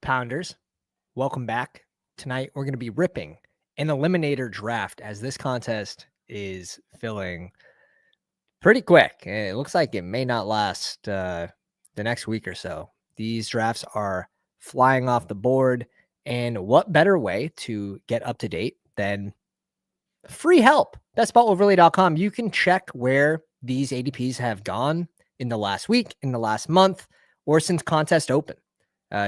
Pounders, welcome back. Tonight we're going to be ripping an Eliminator draft as this contest is filling pretty quick. It looks like it may not last the next week or so. These drafts are flying off the board, and what better way to get up to date than free help? BestBallOverlay.com. You can check where these ADPs have gone in the last week, in the last month, or since contest open.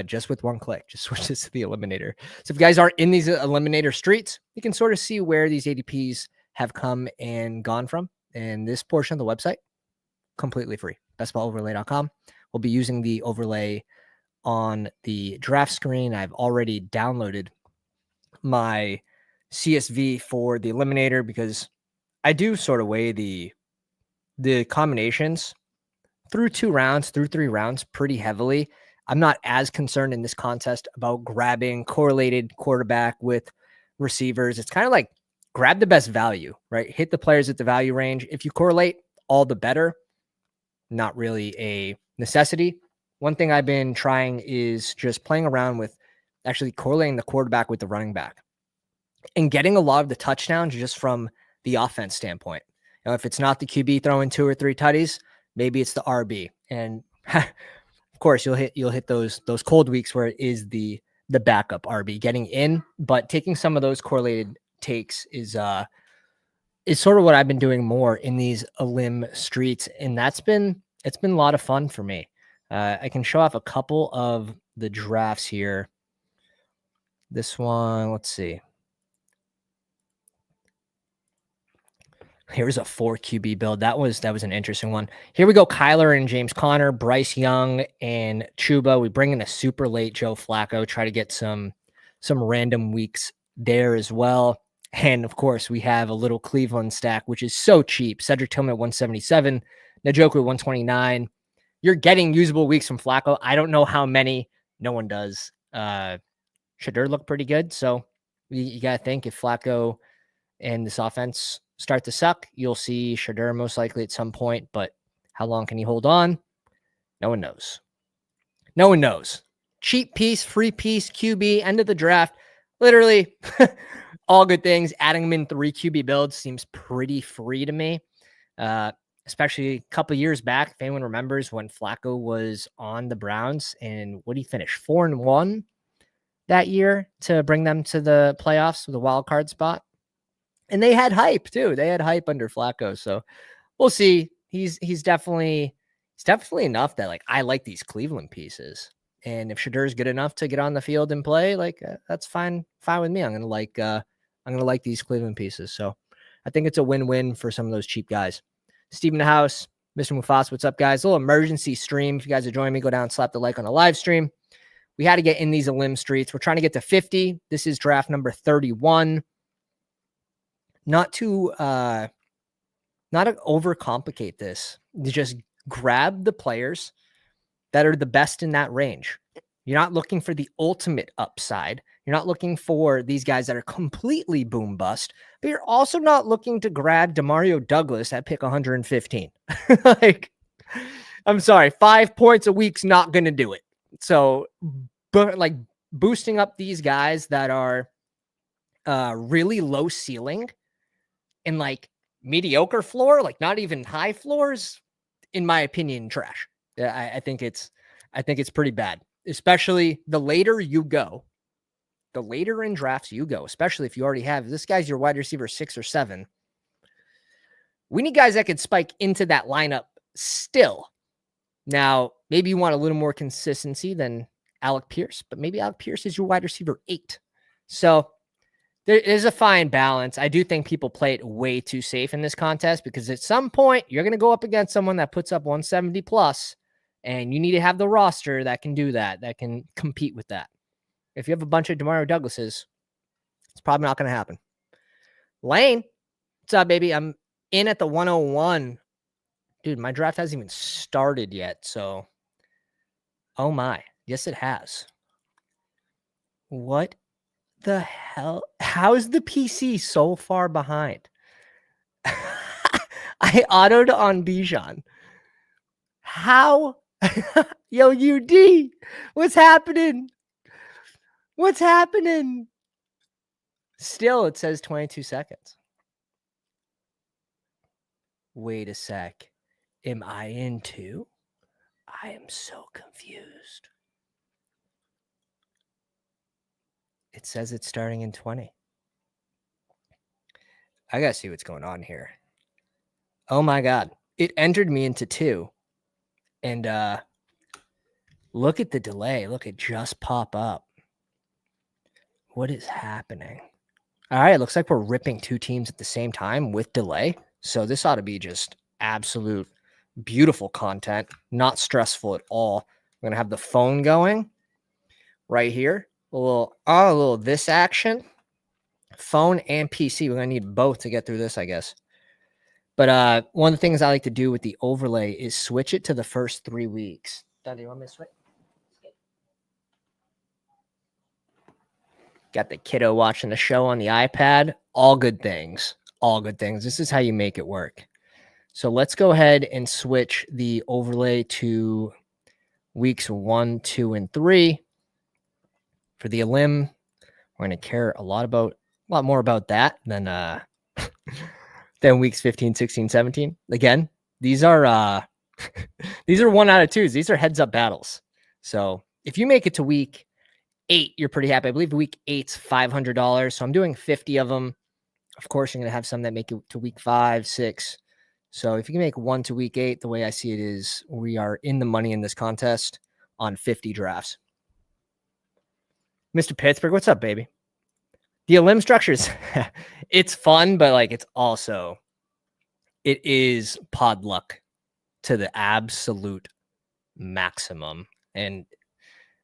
Just with one click, just switches to the Eliminator. So if you guys aren't in these Eliminator streets, you can sort of see where these ADPs have come and gone from. And this portion of the website, completely free. BestBallOverlay.com. We'll be using the overlay on the draft screen. I've already downloaded my CSV for the Eliminator because I do sort of weigh the combinations through 3 rounds pretty heavily. I'm not as concerned in this contest about grabbing correlated quarterback with receivers. It's kind of like grab the best value, right? Hit the players at the value range. If you correlate, all the better. Not really a necessity. One thing I've been trying is just playing around with actually correlating the quarterback with the running back and getting a lot of the touchdowns just from the offense standpoint. You know, if it's not the QB throwing 2 or 3 tutties, maybe it's the RB. And of course, you'll hit those cold weeks where it is the backup RB getting in, but taking some of those correlated takes is sort of what I've been doing more in these elim streets, and it's been a lot of fun for me. I can show off a couple of the drafts here. This one, let's see. Here's a 4 QB build. That was an interesting one. Here we go. Kyler and James Conner, Bryce Young and Chuba. We bring in a super late Joe Flacco, try to get some random weeks there as well. And of course, we have a little Cleveland stack, which is so cheap. Cedric Tillman at 177, Njoku at 129. You're getting usable weeks from Flacco. I don't know how many. No one does. Shedeur looked pretty good. So you got to think if Flacco and this offense start to suck, you'll see Shedeur most likely at some point, but how long can he hold on? No one knows. No one knows. Cheap piece, free piece, QB, end of the draft. Literally all good things. Adding him in 3 QB builds seems pretty free to me, especially a couple years back. If anyone remembers when Flacco was on the Browns and what did he finish? 4-1 that year to bring them to the playoffs with a wild card spot. And they had hype too. They had hype under Flacco. So we'll see. He's definitely enough that like I like these Cleveland pieces. And if Shedeur is good enough to get on the field and play, like that's fine with me. I'm gonna like these Cleveland pieces. So I think it's a win-win for some of those cheap guys. Steve in the house, Mr. Mufas, what's up, guys? A little emergency stream. If you guys are joining me, go down and slap the like on the live stream. We had to get in these elim streets. We're trying to get to 50. This is draft number 31. Not to overcomplicate this. You just grab the players that are the best in that range. You're not looking for the ultimate upside. You're not looking for these guys that are completely boom bust, but you're also not looking to grab Demario Douglas at pick 115. Like, I'm sorry, 5 points a week's not going to do it. So, but like boosting up these guys that are really low ceiling and like mediocre floor, like not even high floors, in my opinion, trash. I think it's pretty bad, especially the later you go, the later in drafts you go, especially if you already have this guy's your wide receiver 6 or 7. We need guys that could spike into that lineup still. Now, maybe you want a little more consistency than Alec Pierce, but maybe Alec Pierce is your wide receiver 8. So there is a fine balance. I do think people play it way too safe in this contest because at some point you're going to go up against someone that puts up 170 plus, and you need to have the roster that can do that can compete with that. If you have a bunch of Demario Douglases, it's probably not going to happen. Lane, what's up, baby? I'm in at the 101. Dude, my draft hasn't even started yet, so oh my. Yes, it has. What the hell? How is the PC so far behind? I autoed on Bijan. How? Yo, UD, what's happening? What's happening? Still, it says 22 seconds. Wait a sec. Am I in too? I am so confused. It says it's starting in 20. I gotta see what's going on here. Oh my God. It entered me into 2. And look at the delay. Look, it just pop up. What is happening? All right, looks like we're ripping 2 teams at the same time with delay. So this ought to be just absolute beautiful content, not stressful at all. I'm going to have the phone going right here. A little this action. Phone and PC. We're going to need both to get through this, I guess. But one of the things I like to do with the overlay is switch it to the first 3 weeks. Don, do you want me to switch? Got the kiddo watching the show on the iPad. All good things. All good things. This is how you make it work. So let's go ahead and switch the overlay to weeks 1, 2, and 3. For the elim, we're going to care a lot more about that than than weeks 15, 16, 17. Again, these are these are 1 out of 2s. These are heads up battles. So if you make it to week 8, you're pretty happy. I believe week 8's $500. So I'm doing 50 of them. Of course, you're going to have some that make it to week 5, 6. So if you can make 1 to week 8, the way I see it is we are in the money in this contest on 50 drafts. Mr. Pittsburgh, what's up, baby? The elim structures, it's fun, but like it is pod luck to the absolute maximum. And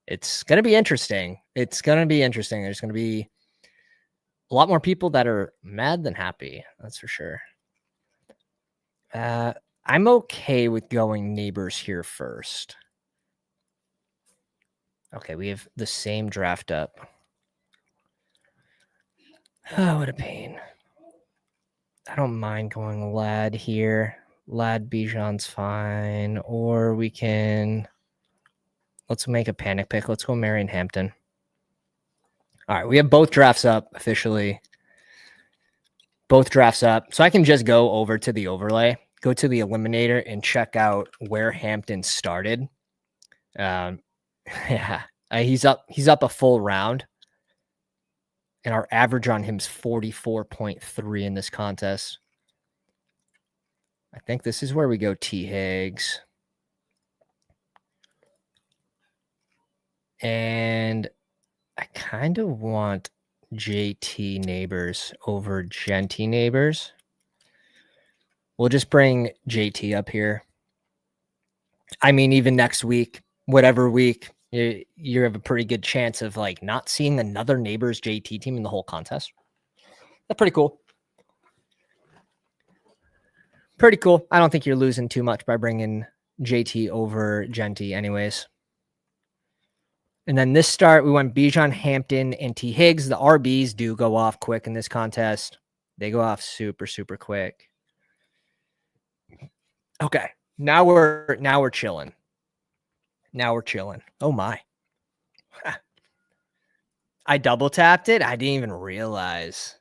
it's going to be interesting. There's going to be a lot more people that are mad than happy. That's for sure. I'm okay with going neighbors here first. Okay, we have the same draft up. Oh, what a pain. I don't mind going Lad here. Lad Bijan's fine. Or we can... Let's make a panic pick. Let's go Marion Hampton. All right, we have both drafts up officially. Both drafts up. So I can just go over to the overlay, go to the Eliminator, and check out where Hampton started. Yeah, he's up a full round. And our average on him is 44.3 in this contest. I think this is where we go T. Higgs. And I kind of want JT Neighbors over Genty Neighbors. We'll just bring JT up here. I mean, even next week, whatever week, you have a pretty good chance of like not seeing another Neighbors JT team in the whole contest. That's pretty cool. Pretty cool. I don't think you're losing too much by bringing JT over Genty anyways. And then this start, we went Bijan, Hampton, and T. Higgs. The RBs do go off quick in this contest. They go off super, super quick. Okay. Now we're chilling. Now we're chilling. Oh my. I double tapped it. I didn't even realize.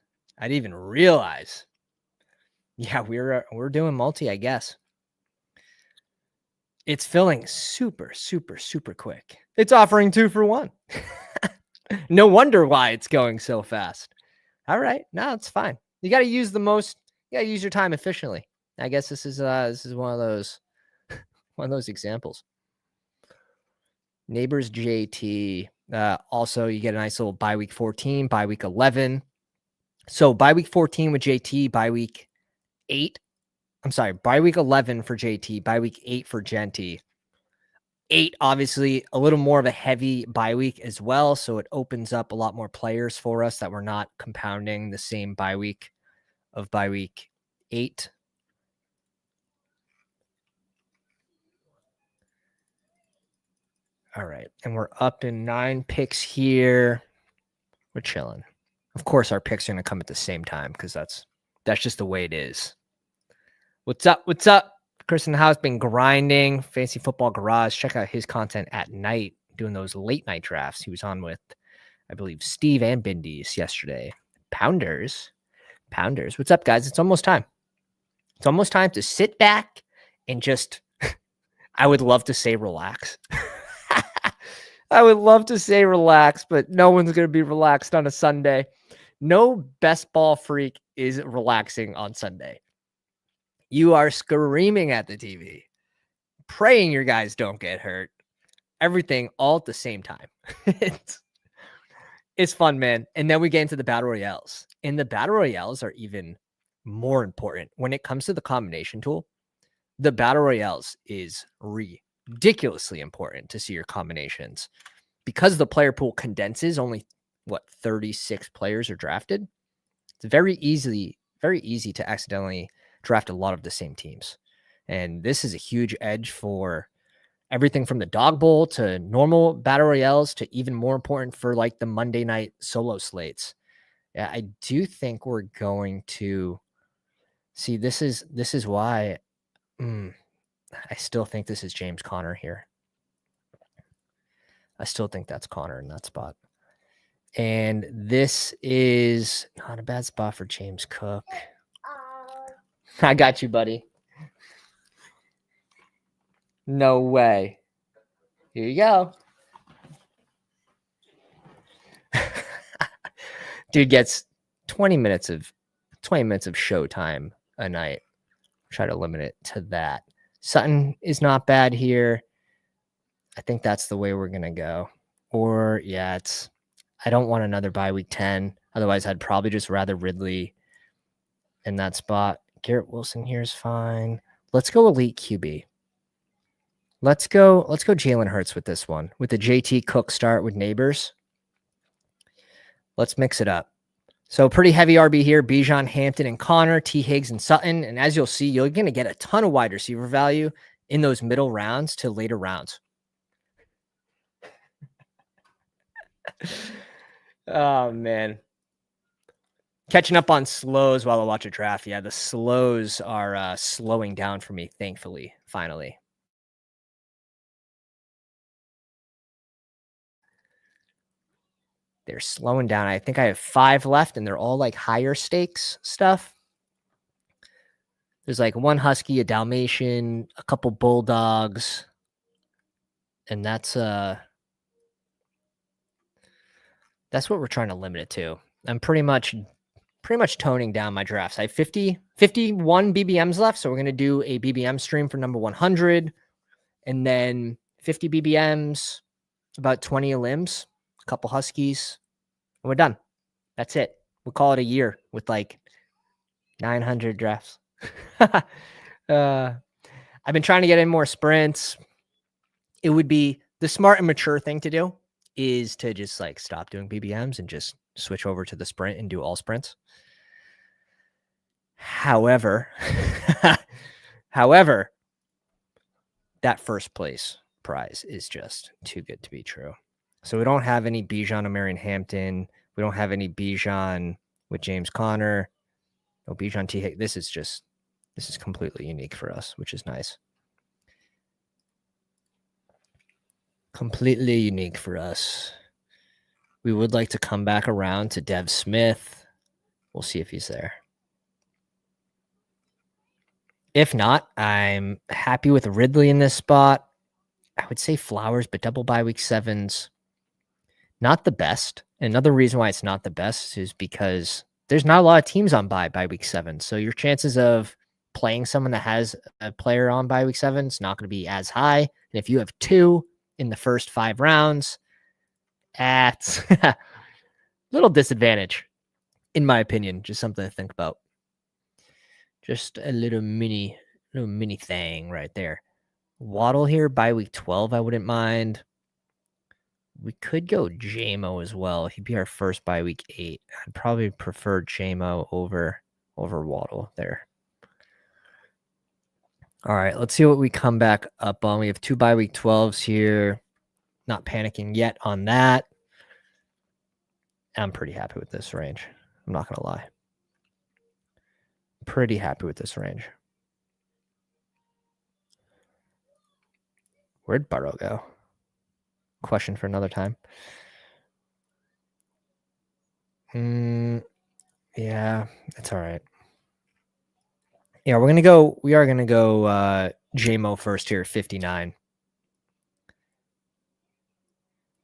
Yeah, we're doing multi, I guess. It's filling super, super, super quick. It's offering 2 for 1. No wonder why it's going so fast. All right. No, it's fine. You got to use your time efficiently. I guess this is one of those examples. Neighbors JT. Also, you get a nice little bye week 14, bye week 11. So bye week 14 with JT, bye week 8. I'm sorry, bye week 11 for JT, bye week 8 for Genty. 8, obviously, a little more of a heavy bye week as well. So it opens up a lot more players for us that we're not compounding the same bye week of bye week 8. All right. And we're up in 9 picks here. We're chilling. Of course, our picks are going to come at the same time because that's just the way it is. What's up? What's up? Chris in the house been grinding. Fantasy Football Garage. Check out his content at night, doing those late night drafts. He was on with, I believe Steve and Bindies yesterday. Pounders. What's up, guys? It's almost time. It's almost time to sit back and just, I would love to say relax. I would love to say relax, but no one's going to be relaxed on a Sunday. No best ball freak is relaxing on Sunday. You are screaming at the TV, praying your guys don't get hurt, everything all at the same time. It's fun, man. And then we get into the battle royales, and the battle royales are even more important when it comes to the combination tool. The battle royales is ridiculously important to see your combinations because the player pool condenses. Only 36 players are drafted. It's very easy to accidentally draft a lot of the same teams. And this is a huge edge for everything from the dog bowl to normal battle royales to even more important for like the Monday night solo slates. Yeah, I do think we're going to see this is why I still think this is James Conner here. I still think that's Conner in that spot. And this is not a bad spot for James Cook. I got you, buddy. No way. Here you go. Dude gets 20 minutes of showtime a night. Try to limit it to that. Sutton is not bad here. I think that's the way we're going to go. Or, yeah, I don't want another bye week 10. Otherwise, I'd probably just rather Ridley in that spot. Garrett Wilson here is fine. Let's go elite QB. Let's go Jalen Hurts with this one. With the JT Cook start with Neighbors. Let's mix it up. So pretty heavy RB here. Bijan, Hampton, and Connor, T. Higgs, and Sutton. And as you'll see, you're going to get a ton of wide receiver value in those middle rounds to later rounds. Oh, man. Catching up on slows while I watch a draft. Yeah, the slows are slowing down for me, thankfully, finally. They're slowing down. I think I have 5 left, and they're all like higher stakes stuff. There's like one Husky, a Dalmatian, a couple Bulldogs, and that's what we're trying to limit it to. I'm pretty much toning down my drafts. I have 51 BBMs left, so we're going to do a BBM stream for number 100, and then 50 BBMs, about 20 limbs, a couple Huskies, and we're done. That's it. We'll call it a year with like 900 drafts. I've been trying to get in more sprints. It would be the smart and mature thing to do is to just like stop doing BBMs and just switch over to the sprint and do all sprints. However, that first place prize is just too good to be true. So we don't have any Bijan or Marion Hampton. We don't have any Bijan with James Conner. No Bijan T. This is completely unique for us, which is nice. Completely unique for us. We would like to come back around to Dev Smith. We'll see if he's there. If not, I'm happy with Ridley in this spot. I would say Flowers, but double bye week 7's not the best. Another reason why it's not the best is because there's not a lot of teams on bye week 7. So your chances of playing someone that has a player on bye week 7 is not going to be as high. And if you have 2 in the first 5 rounds, that's a little disadvantage, in my opinion. Just something to think about. Just a little mini thing right there. Waddle here by week 12, I wouldn't mind. We could go JMO as well. He'd be our first by week 8. I'd probably prefer JMO over Waddle there. All right, let's see what we come back up on. We have 2 by week 12s here. Not panicking yet on that. I'm pretty happy with this range. I'm not going to lie. Pretty happy with this range. Where'd Burrow go? Question for another time. Yeah, that's all right. Yeah, we are gonna go JMO first here, 59.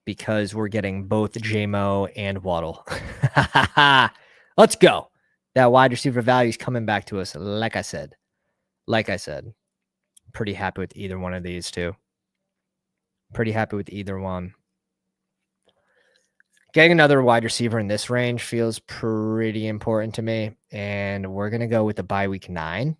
Because we're getting both JMO and Waddle. Let's go. That wide receiver value is coming back to us. Like I said, pretty happy with either one of these two. Pretty happy with either one. Getting another wide receiver in this range feels pretty important to me. And we're going to go with the bye week 9.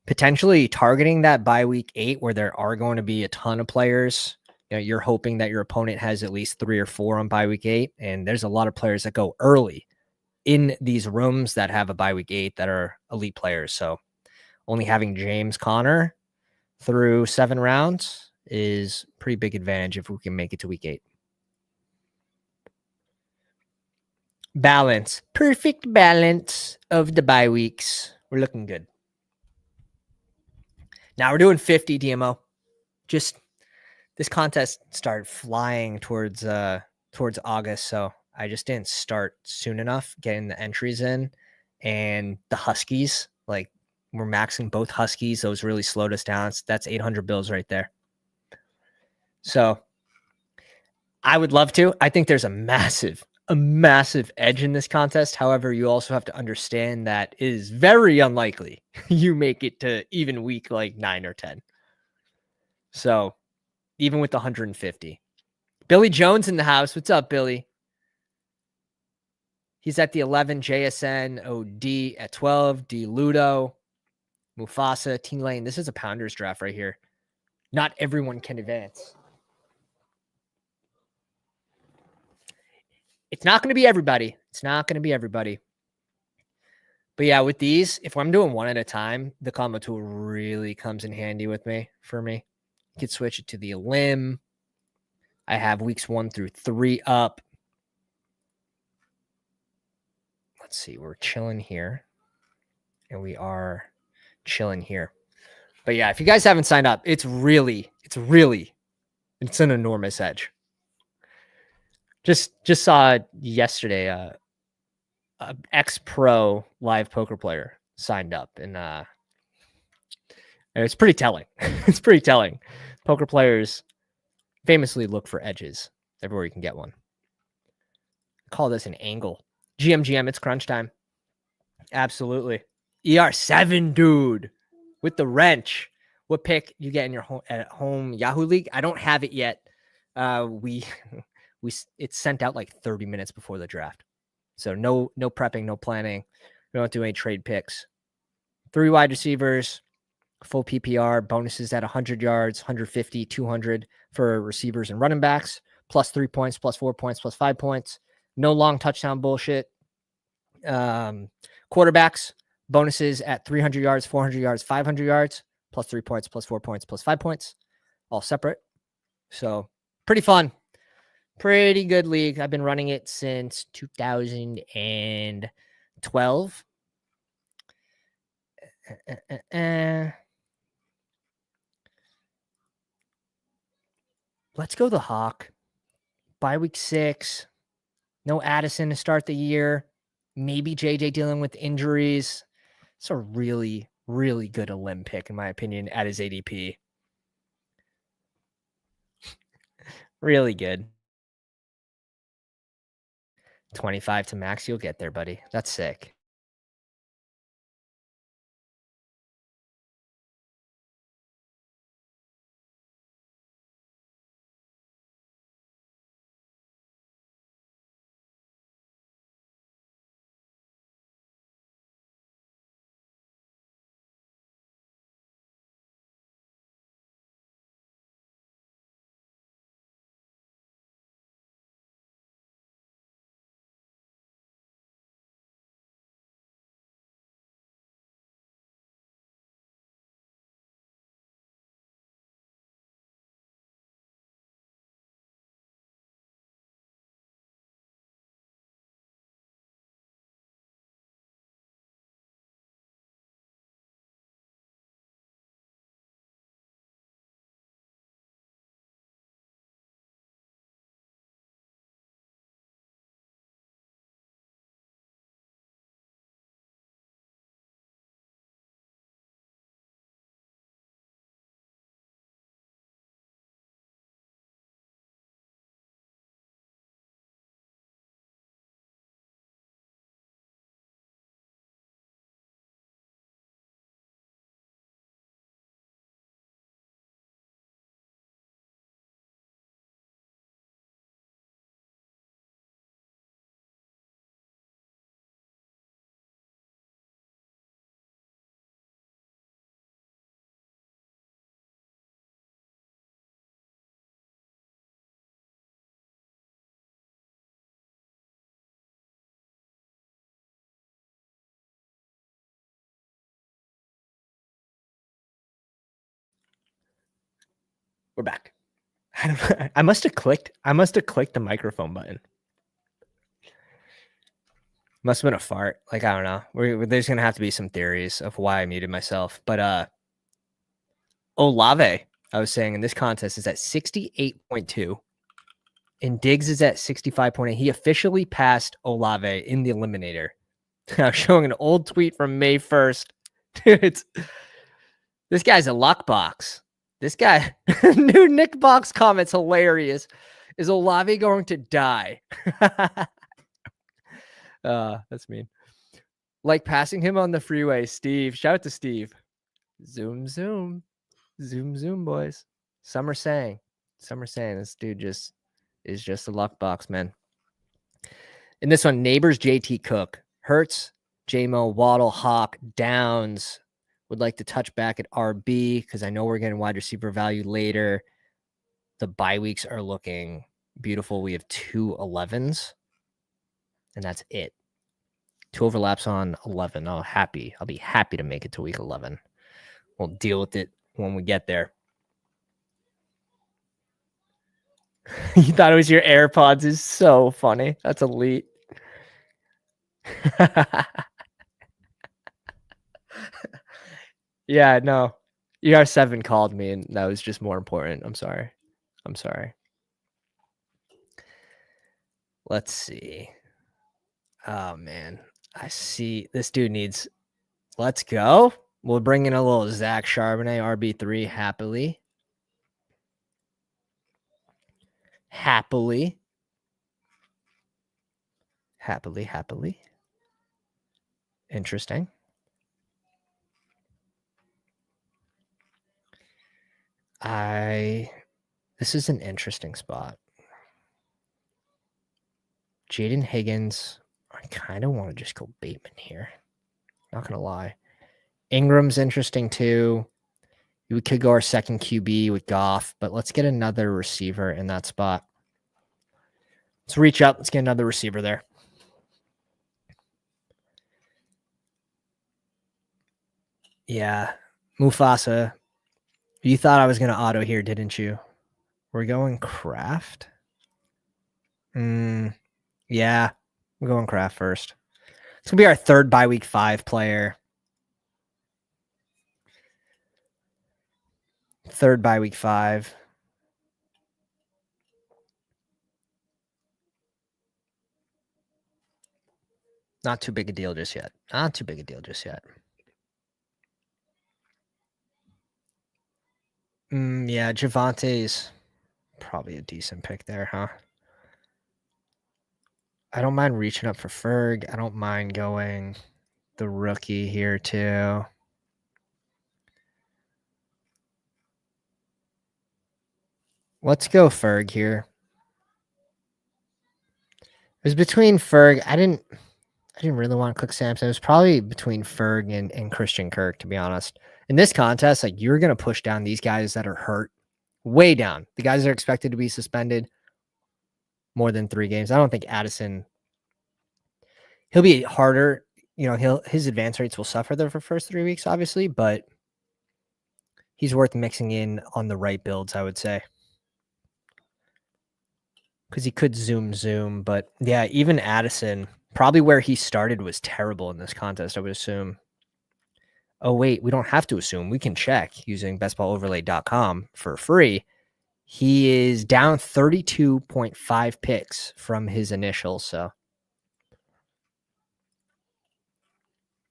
Potentially targeting that bye week 8 where there are going to be a ton of players. You know, you're hoping that your opponent has at least 3 or 4 on bye week 8. And there's a lot of players that go early in these rooms that have a bye week 8 that are elite players. So only having James Conner through 7 rounds is pretty big advantage if we can make it to week 8. Balance. Perfect balance of the bye weeks. We're looking good. Now we're doing 50 DMO. Just this contest started flying towards August, so I just didn't start soon enough getting the entries in. And the Huskies, like we're maxing both Huskies. Those really slowed us down. That's 800 bills right there. So I would love to. I think there's a massive edge in this contest. However, you also have to understand that it is very unlikely you make it to even week like 9 or 10. So even with the 150. Billy Jones in the house. What's up, Billy? He's at the 11, JSN, OD at 12, D Ludo, Mufasa, Teen Lane. This is a Pounders draft right here. Not everyone can advance. It's not going to be everybody. But yeah, with these, if I'm doing one at a time, the combo tool really comes in handy for me. You could switch it to the limb. I have weeks 1 through 3 up. Let's see. We're chilling here. And we are chilling here. But yeah, if you guys haven't signed up, it's an enormous edge. Just saw yesterday a ex-pro live poker player signed up, and it's pretty telling. It's pretty telling. Poker players famously look for edges everywhere you can get one. Call this an angle. GM, it's crunch time. Absolutely. ER7, dude, with the wrench. What pick you get in your home Yahoo League? I don't have it yet. It's sent out like 30 minutes before the draft. So no prepping, no planning. We don't do any trade picks. 3 wide receivers, full PPR, bonuses at 100 yards, 150, 200 for receivers and running backs, plus 3 points, plus 4 points, plus 5 points. No long touchdown bullshit. Quarterbacks, bonuses at 300 yards, 400 yards, 500 yards, plus 3 points, plus 4 points, plus 5 points, all separate. So pretty fun. Pretty good league. I've been running it since 2012. Let's go the Hawk. Bye week 6. No Addison to start the year. Maybe JJ dealing with injuries. It's a really, really good limb pick, in my opinion, at his ADP. Really good. 25 to max. You'll get there, buddy. That's sick. We're back. I must have clicked the microphone button. Must have been a fart. Like, I don't know. There's gonna have to be some theories of why I muted myself. But Olave, I was saying in this contest is at 68.2. And Diggs is at 65.8. He officially passed Olave in the Eliminator. I'm showing an old tweet from May 1st. Dude, this guy's a luck box. This guy, new Nick Box comments, hilarious. Is Olave going to die? That's mean. Like passing him on the freeway, Steve. Shout out to Steve. Zoom, zoom. Zoom, zoom, boys. Some are saying this dude is just a luck box, man. In this one, Neighbors, JT Cook, Hurts, JMO, Waddle, Hawk, Downs. Would like to touch back at RB because I know we're getting wide receiver value later. The bye weeks are looking beautiful. We have 2 11s, and that's it. 2 overlaps on 11. I'll be happy to make it to week 11. We'll deal with it when we get there. You thought it was your AirPods is so funny. That's elite. Yeah, no. ER7 called me and that was just more important. I'm sorry. Let's see. Oh man. I see this dude needs. Let's go. We'll bring in a little Zach Charbonnet, RB3 happily. Happily. Interesting. This is an interesting spot. Jaden Higgins. I kind of want to just go Bateman here. Not going to lie. Ingram's interesting too. We could go our second QB with Goff, but let's get another receiver in that spot. Let's reach up. Let's get another receiver there. Yeah. Mufasa. You thought I was going to auto here, didn't you? We're going Kraft. Yeah. We're going Kraft first. It's going to be our third bye week 5 player. Third bye week 5. Not too big a deal just yet. Yeah, Javante's probably a decent pick there, huh? I don't mind reaching up for Ferg. I don't mind going the rookie here too. Let's go Ferg here. It was between Ferg. I didn't really want to click Samson. It was probably between Ferg and Christian Kirk, to be honest. In this contest, like you're going to push down these guys that are hurt way down. The guys that are expected to be suspended more than 3 games. I don't think Addison, he'll be harder. You know, his advance rates will suffer there for first 3 weeks, obviously, but he's worth mixing in on the right builds, I would say. Because he could zoom, but yeah, even Addison, probably where he started was terrible in this contest, I would assume. Oh, wait, we don't have to assume. We can check using bestballoverlay.com for free. He is down 32.5 picks from his initial, so.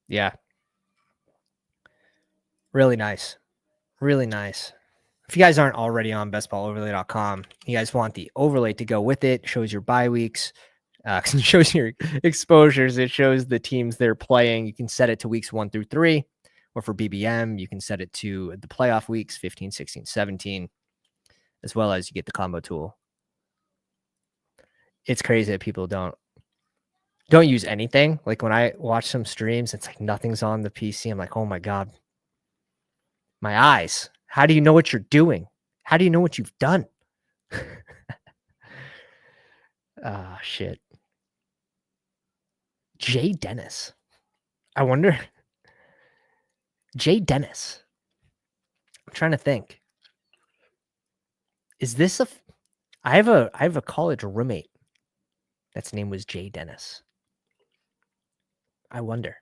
Yeah. Really nice. If you guys aren't already on bestballoverlay.com, you guys want the overlay to go with it. Shows your bye weeks, shows your exposures. It shows the teams they're playing. You can set it to weeks 1 through 3, or for BBM, you can set it to the playoff weeks 15, 16, 17, as well as you get the combo tool. It's crazy that people don't use anything. Like when I watch some streams, it's like nothing's on the PC. I'm like, oh my God, my eyes. How do you know what you're doing? How do you know what you've done? Shit. Jay Dennis. I wonder. Jay Dennis. I'm trying to think. Is this I have a college roommate that's name was Jay Dennis. I wonder.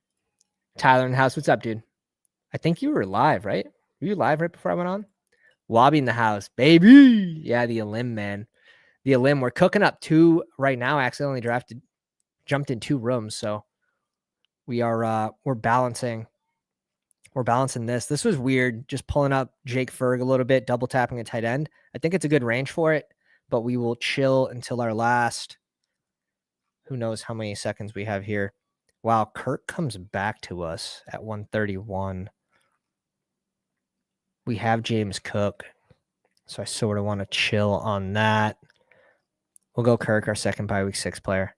Tyler in the house, what's up, dude? I think you were live, right? Were you live right before I went on? Lobby in the house, baby. Yeah, the Elim, man. The Elim, we're cooking up 2 right now. I accidentally jumped in 2 rooms, so we are we're balancing this. This was weird, just pulling up Jake Ferg a little bit, double tapping a tight end. I think it's a good range for it, but we will chill until our last, who knows how many seconds we have here. Wow, Kirk comes back to us at 131. We have James Cook, so I sort of want to chill on that. We'll go Kirk, our second bye week 6 player.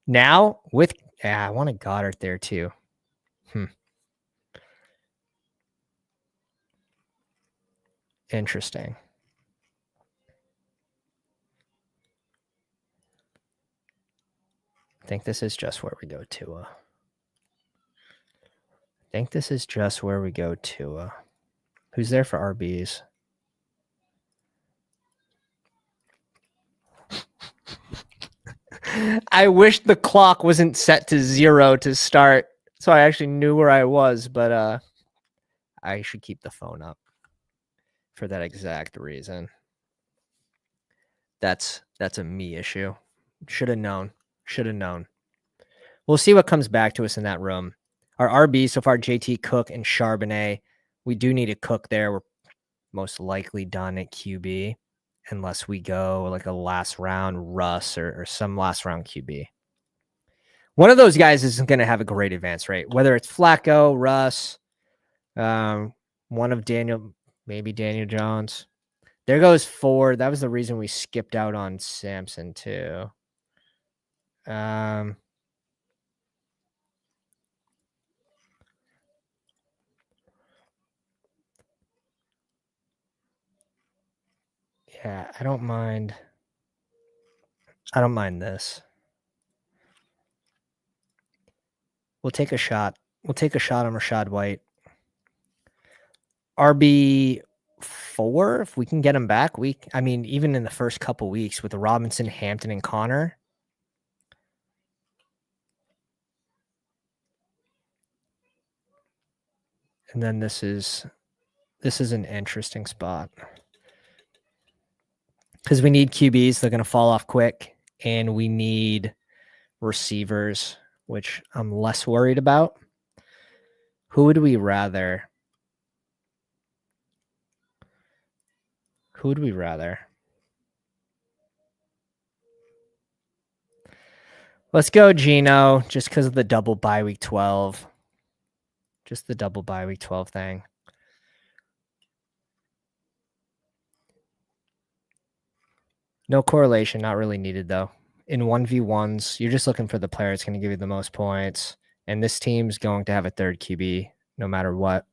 Now with, I wanted Goddard there too. Interesting. I think this is just where we go Tua. Who's there for RBs? I wish the clock wasn't set to 0 to start, so I actually knew where I was, but I should keep the phone up for that exact reason. That's a me issue. Should have known. We'll see what comes back to us in that room. Our RB so far, JT, Cook, and Charbonnet. We do need a Cook there. We're most likely done at QB unless we go like a last round Russ or some last round QB. One of those guys isn't going to have a great advance rate, whether it's Flacco, Russ, one of Daniel, maybe Daniel Jones. There goes 4. That was the reason we skipped out on Samson too. Yeah, I don't mind this. We'll take a shot. On Rashad White. RB4, if we can get him back. Even in the first couple weeks with the Robinson, Hampton, and Connor. And then this is an interesting spot. Because we need QBs. They're going to fall off quick. And we need receivers, which I'm less worried about. Who would we rather? Let's go Geno, just because of the double bye week 12. Just the double bye week 12 thing. No correlation, not really needed though. In 1v1s, you're just looking for the player that's going to give you the most points. And this team's going to have a third QB no matter what.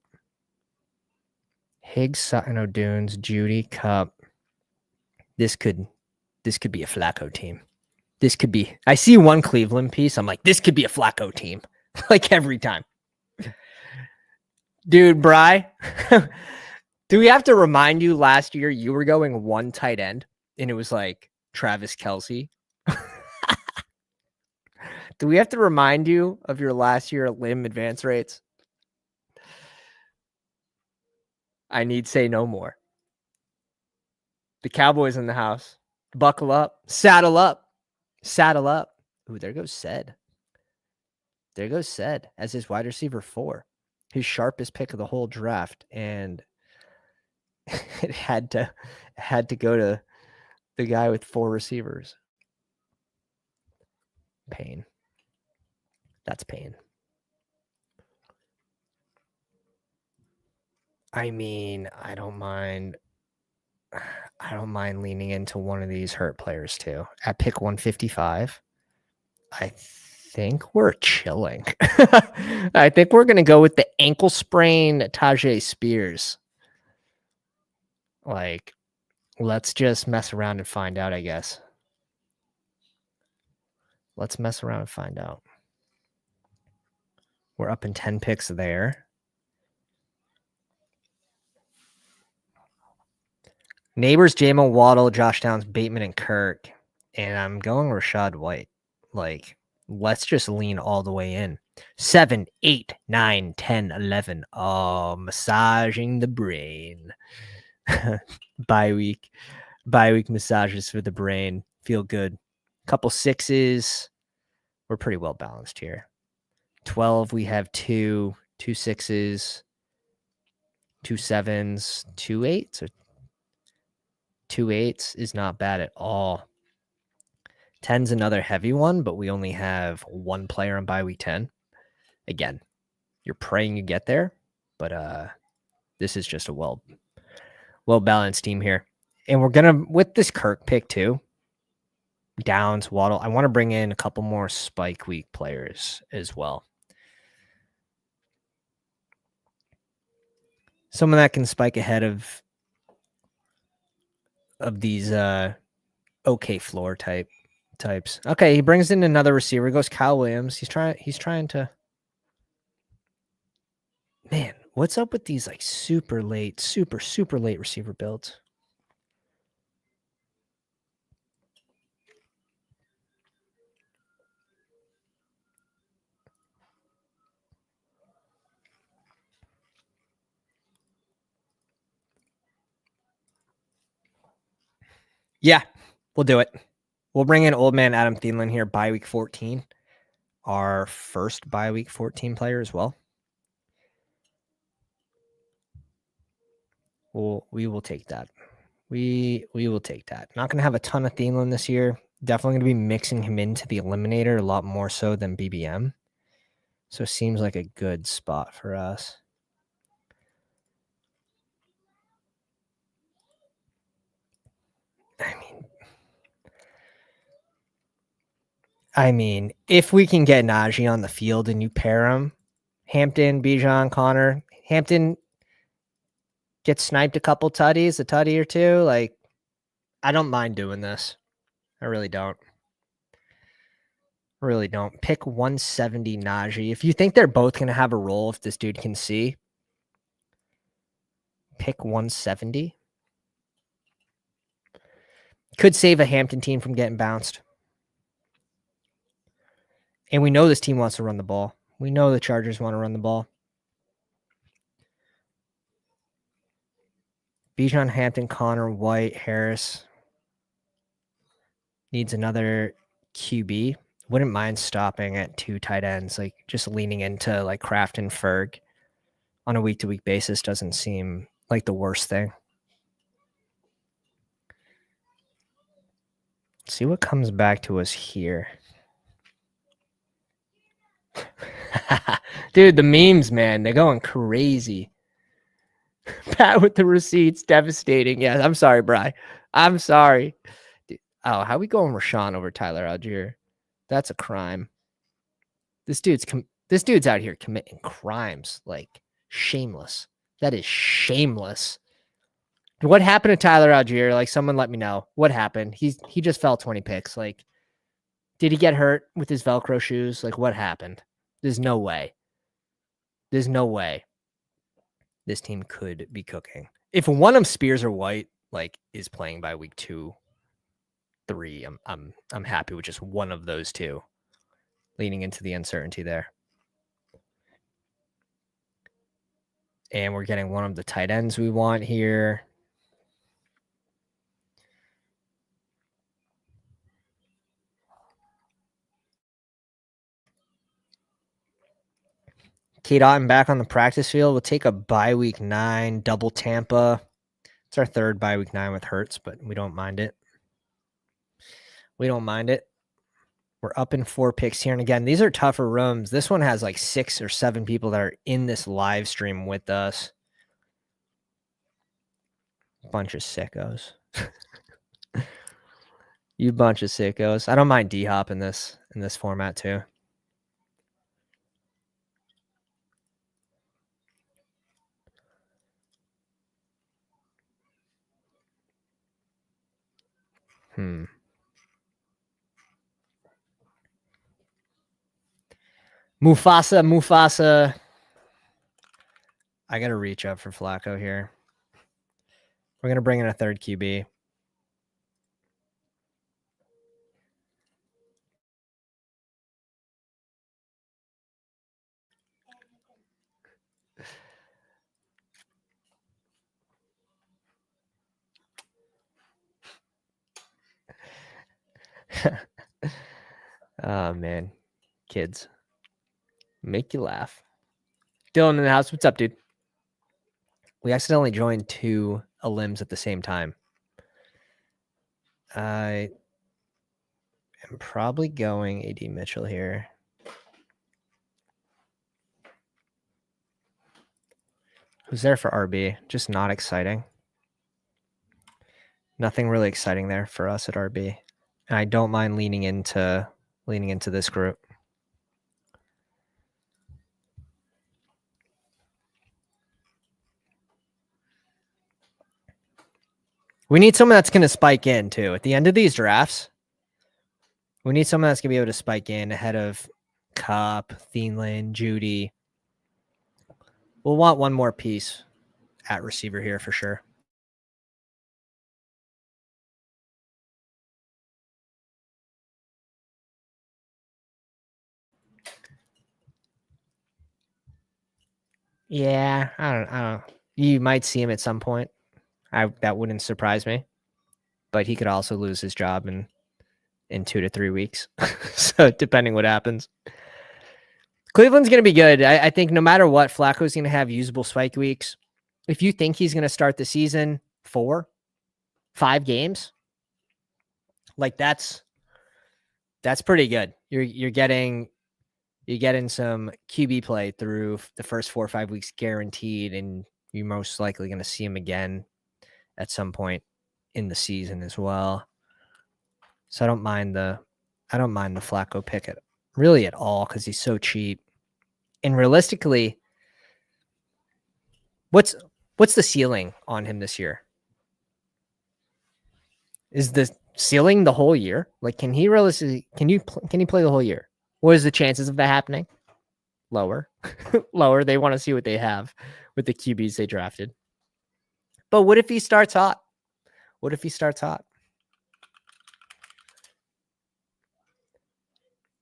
Higgs, Sutton, O'Dunes, Judy, Cup. This could be a Flacco team. This could be. I see one Cleveland piece. I'm like, this could be a Flacco team. Like every time. Dude, Bry, do we have to remind you last year you were going 1 tight end and it was like Travis Kelce? Do we have to remind you of your last year limb advance rates? I need say no more. The Cowboys in the house. Buckle up. Saddle up. Ooh, there goes Sed. As his wide receiver 4. His sharpest pick of the whole draft. And it had to go to the guy with 4 receivers. Pain. That's pain. I don't mind leaning into one of these hurt players too. At pick 155, I think we're chilling. I think we're going to go with the ankle sprain Tajay Spears. Like, let's just mess around and find out, I guess. Let's mess around and find out. We're up in 10 picks there. Neighbors, Jamo, Waddle, Josh Downs, Bateman, and Kirk. And I'm going Rashad White. Like, let's just lean all the way in. 7, 8, 9, 10, 11. Oh, massaging the brain. Bye week massages for the brain. Feel good. Couple 6s. We're pretty well balanced here. 12, we have 2 6s, 2 7s, 2 8s, or 2 8s is not bad at all. 10's another heavy one, but we only have one player on bye week 10. Again, you're praying you get there, but this is just a well balanced team here. And we're gonna, with this Kirk pick too, Downs, Waddle, I want to bring in a couple more spike week players as well. Someone that can spike ahead of these okay floor types. Okay, he brings in another receiver. He goes Kyle Williams. He's trying to. Man, what's up with these like super late receiver builds? Yeah, we'll do it. We'll bring in old man Adam Thielen here, bye week 14. Our first bye week 14 player as well. We will take that. We will take that. Not going to have a ton of Thielen this year. Definitely going to be mixing him into the Eliminator a lot more so than BBM. So it seems like a good spot for us. I mean, if we can get Najee on the field and you pair him, Hampton, Bijan, Connor, Hampton gets sniped a couple tutties, a tutty or two. Like, I don't mind doing this. I really don't. Pick 170 Najee. If you think they're both going to have a role, if this dude can see, pick 170. Could save a Hampton team from getting bounced. And we know this team wants to run the ball. We know the Chargers want to run the ball. Bijan, Hampton, Connor, White, Harris. Needs another QB. Wouldn't mind stopping at 2 tight ends, like just leaning into like Kraft and Ferg on a week-to-week basis doesn't seem like the worst thing. Let's see what comes back to us here. Dude, the memes, man, they're going crazy. Pat with the receipts, devastating. Yeah, I'm sorry, Bri. I'm sorry. Oh, how we going Rashawn over Tyler Algier? That's a crime. This dude's out here committing crimes, like shameless. That is shameless. What happened to Tyler Algier? Like, someone let me know. What happened? He just fell 20 picks. Like, did he get hurt with his Velcro shoes? Like, what happened? There's no way. There's no way this team could be cooking. If one of Spears or White like is playing by week 2, 3, I'm happy with just one of those two. Leaning into the uncertainty there. And we're getting one of the tight ends we want here. Kate Otten back on the practice field. We'll take a bye week 9, double Tampa. It's our third bye week 9 with Hurts, but we don't mind it. We're up in 4 picks here. And again, these are tougher rooms. This one has like 6 or 7 people that are in this live stream with us. Bunch of sickos. You bunch of sickos. I don't mind D-Hop in this format too. Mufasa. I got to reach up for Flacco here. We're going to bring in a third QB. Oh, man. Kids. Make you laugh. Dylan in the house. What's up, dude? We accidentally joined 2 elims at the same time. I am probably going AD Mitchell here. Who's there for RB? Just not exciting. Nothing really exciting there for us at RB. And I don't mind leaning into this group. We need someone that's going to spike in too. At the end of these drafts, we need someone that's going to be able to spike in ahead of Cup, Thielen, Judy. We'll want one more piece at receiver here for sure. Yeah, I don't know. You might see him at some point. That wouldn't surprise me. But he could also lose his job in 2 to 3 weeks. So depending what happens. Cleveland's going to be good. I think no matter what, Flacco's going to have usable spike weeks. If you think he's going to start the season 4, 5 games, like that's pretty good. You're getting some QB play through the first 4 or 5 weeks guaranteed, and you're most likely going to see him again at some point in the season as well. So I don't mind the Flacco pick really at all because he's so cheap. And realistically, what's the ceiling on him this year? Is the ceiling the whole year? Like, can he realistically can he play the whole year? What is the chances of that happening? Lower. Lower. They want to see what they have with the QBs they drafted. But what if he starts hot? You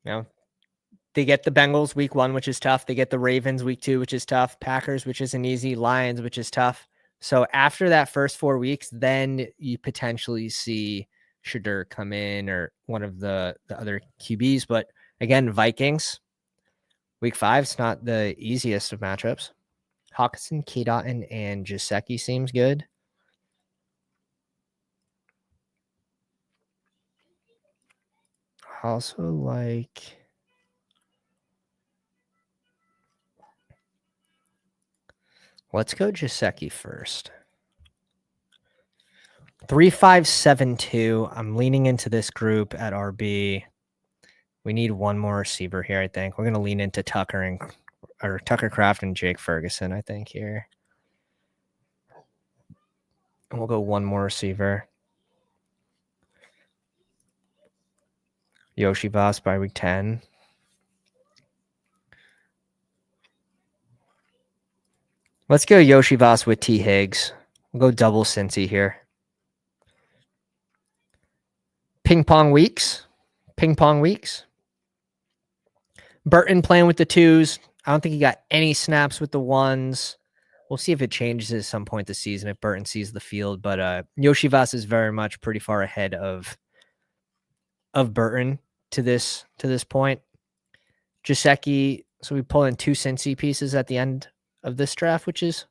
know, they get the Bengals week 1, which is tough. They get the Ravens week 2, which is tough. Packers, which isn't easy. Lions, which is tough. So after that first 4 weeks, then you potentially see Shadur come in or one of the other QBs. But again, Vikings, week 5 is not the easiest of matchups. Hawkinson, Keaton, and Gesicki seems good. Also like... Let's go Gesicki first. 3-5-7-2. I'm leaning into this group at RB. We need one more receiver here, I think. We're going to lean into Tucker Kraft and Jake Ferguson, I think, here. And we'll go one more receiver. Yoshi Voss by week 10. Let's go Yoshi Voss with T. Higgs. We'll go double Cincy here. Ping pong weeks. Burton playing with the 2s. I don't think he got any snaps with the 1s. We'll see if it changes at some point this season if Burton sees the field. But Yoshi Voss is very much pretty far ahead of Burton to this point. Gesicki. So we pull in 2 Cincy pieces at the end of this draft, which is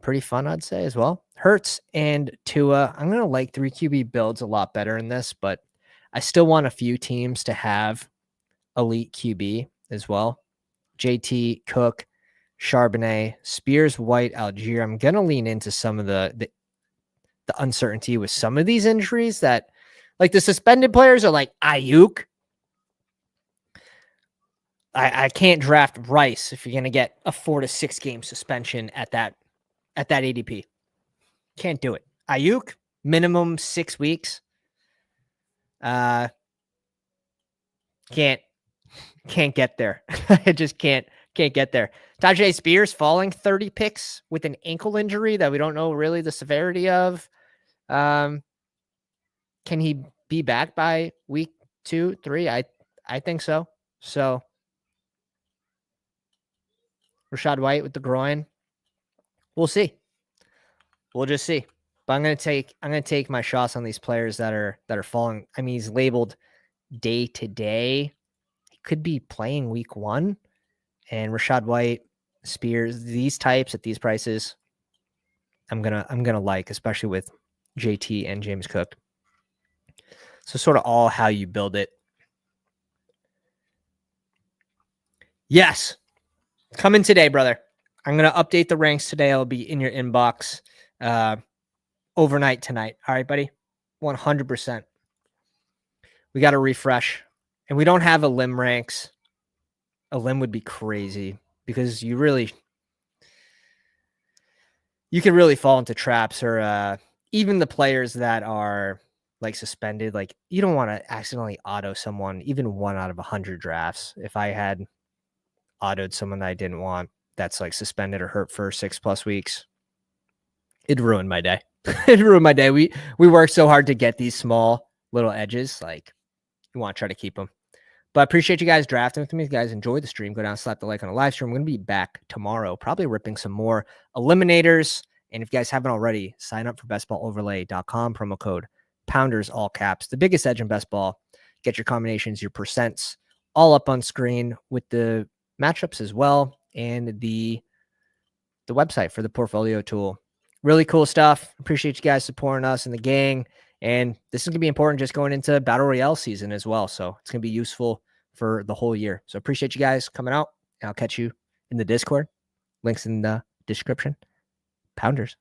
pretty fun, I'd say, as well. Hurts and Tua. I'm going to like 3 QB builds a lot better in this, but I still want a few teams to have elite QB as well. JT, Cook, Charbonnet, Spears, White, Algier. I'm going to lean into some of the uncertainty with some of these injuries that, like the suspended players are like Ayuk. I can't draft Rice if you're going to get a 4 to 6 game suspension at that ADP. Can't do it. Ayuk, minimum 6 weeks. Can't get there. I just can't can't get there. Tajay Spears falling 30 picks with an ankle injury that we don't know really the severity of. Can he be back by week 2, 3? I think so. So Rachaad White with the groin. We'll see. We'll just see. But I'm gonna take my shots on these players that are falling. I mean, he's labeled day to day. He could be playing week 1. And Rachaad White, Spears, these types at these prices, I'm gonna like, especially with JT and James Cook. So sort of all how you build it. Yes. Coming today, brother. I'm going to update the ranks today. I'll be in your inbox overnight tonight. All right, buddy? 100%. We got to refresh. And we don't have a limb ranks. A limb would be crazy because you could really fall into traps, or even the players that are like suspended. Like, you don't want to accidentally auto someone, even 1 out of 100 drafts. If I had autoed someone that I didn't want, that's like suspended or hurt for 6+ weeks, it'd ruin my day. It'd ruin my day. We work so hard to get these small little edges. Like, you want to try to keep them. But I appreciate you guys drafting with me. If you guys enjoyed the stream, go down, slap the like on a live stream. I'm going to be back tomorrow, probably ripping some more eliminators. And if you guys haven't already, sign up for bestballoverlay.com, promo code Pounders, all caps. The biggest edge in best ball. Get your combinations, your percents all up on screen with the matchups as well, and the website for the portfolio tool. Really cool stuff. Appreciate you guys supporting us and the gang. And this is going to be important just going into Battle Royale season as well. So it's going to be useful for the whole year. So appreciate you guys coming out. I'll catch you in the Discord. Links in the description. Pounders.